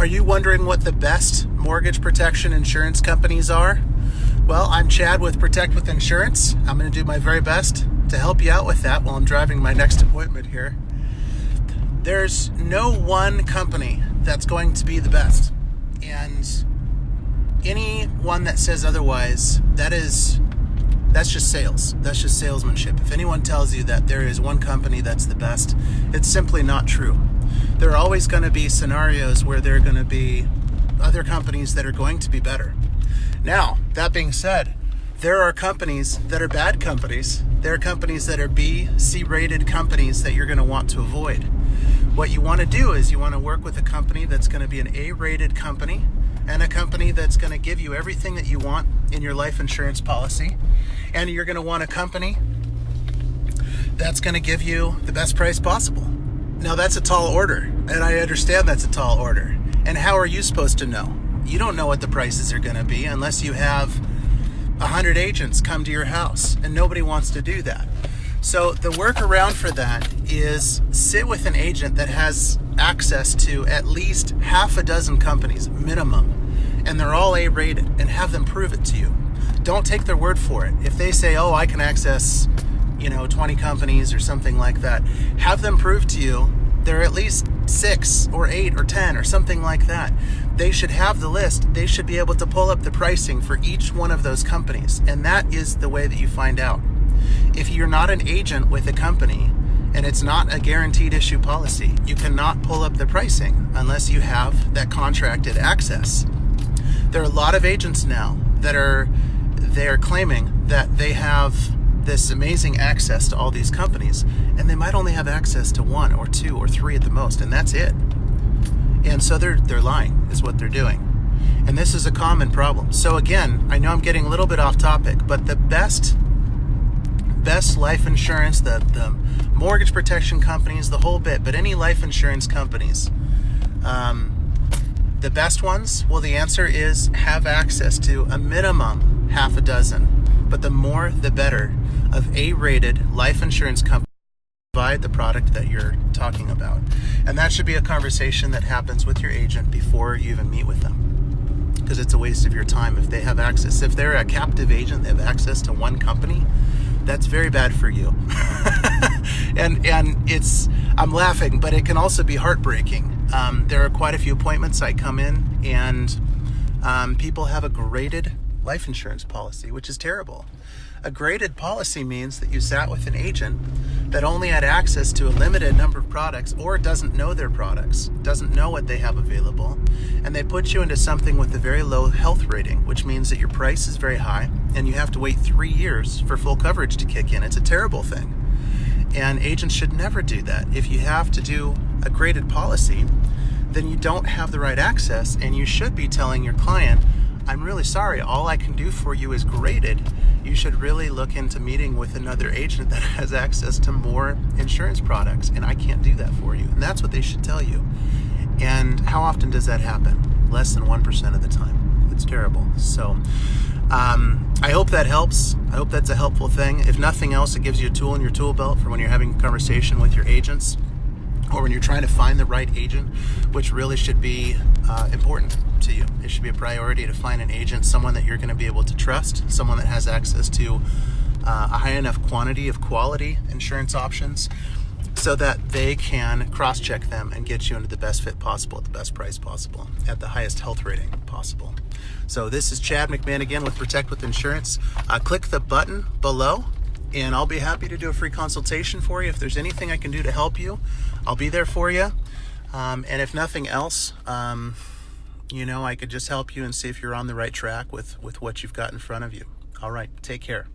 Are you wondering what the best mortgage protection insurance companies are? Well, I'm Chad with Protect with Insurance. I'm going to do my very best to help you out with that while I'm driving my next appointment here. There's no one company that's going to be the best. And anyone that says otherwise, that's just sales. That's just salesmanship. If anyone tells you that there is one company that's the best, it's simply not true. There are always going to be scenarios where there are going to be other companies that are going to be better. Now, that being said, there are companies that are bad companies. There are companies that are B, C rated companies that you're going to want to avoid. What you want to do is you want to work with a company that's going to be an A rated company and a company that's going to give you everything that you want in your life insurance policy. And you're going to want a company that's going to give you the best price possible. Now, that's a tall order, and I understand that's a tall order. And how are you supposed to know? You don't know what the prices are going to be unless you have 100 agents come to your house, and nobody wants to do that. So the workaround for that is sit with an agent that has access to at least half a dozen companies, minimum, and they're all A-rated, and have them prove it to you. Don't take their word for it. If they say, oh, I can access 20 companies or something like that, have them prove to you there are at least 6 or 8 or 10 or something like that. They should have the list. They should be able to pull up the pricing for each one of those companies. And that is the way that you find out. If you're not an agent with a company and it's not a guaranteed issue policy, you cannot pull up the pricing unless you have that contracted access. There are a lot of agents now that they're claiming that they have this amazing access to all these companies, and they might only have access to 1 or 2 or 3 at the most, and that's it. And so they're lying is what they're doing. And this is a common problem. So again, I know I'm getting a little bit off topic, but the best life insurance, the mortgage protection companies, the whole bit, but any life insurance companies, the best ones, well, the answer is have access to a minimum half a dozen, but the more the better of A-rated life insurance companies provide the product that you're talking about. And that should be a conversation that happens with your agent before you even meet with them, because it's a waste of your time if they have access. If they're a captive agent, they have access to one company, that's very bad for you. and I'm laughing, but it can also be heartbreaking. There are quite a few appointments I come in, and people have a graded life insurance policy, which is terrible. A graded policy means that you sat with an agent that only had access to a limited number of products, or doesn't know their products, doesn't know what they have available, and they put you into something with a very low health rating, which means that your price is very high and you have to wait 3 years for full coverage to kick in. It's a terrible thing. And agents should never do that. If you have to do a graded policy, then you don't have the right access, and you should be telling your client, I'm really sorry, all I can do for you is graded. You should really look into meeting with another agent that has access to more insurance products, and I can't do that for you. And that's what they should tell you. And how often does that happen? Less than 1% of the time. It's terrible. So I hope that helps. I hope that's a helpful thing. If nothing else, it gives you a tool in your tool belt for when you're having a conversation with your agents, or when you're trying to find the right agent, which really should be important to you. It should be a priority to find an agent, someone that you're going to be able to trust, someone that has access to a high enough quantity of quality insurance options so that they can cross-check them and get you into the best fit possible at the best price possible at the highest health rating possible. So this is Chad McMahon again with Protect with Insurance. Click the button below, and I'll be happy to do a free consultation for you. If there's anything I can do to help you, I'll be there for you. And if nothing else, I could just help you and see if you're on the right track with what you've got in front of you. All right, take care.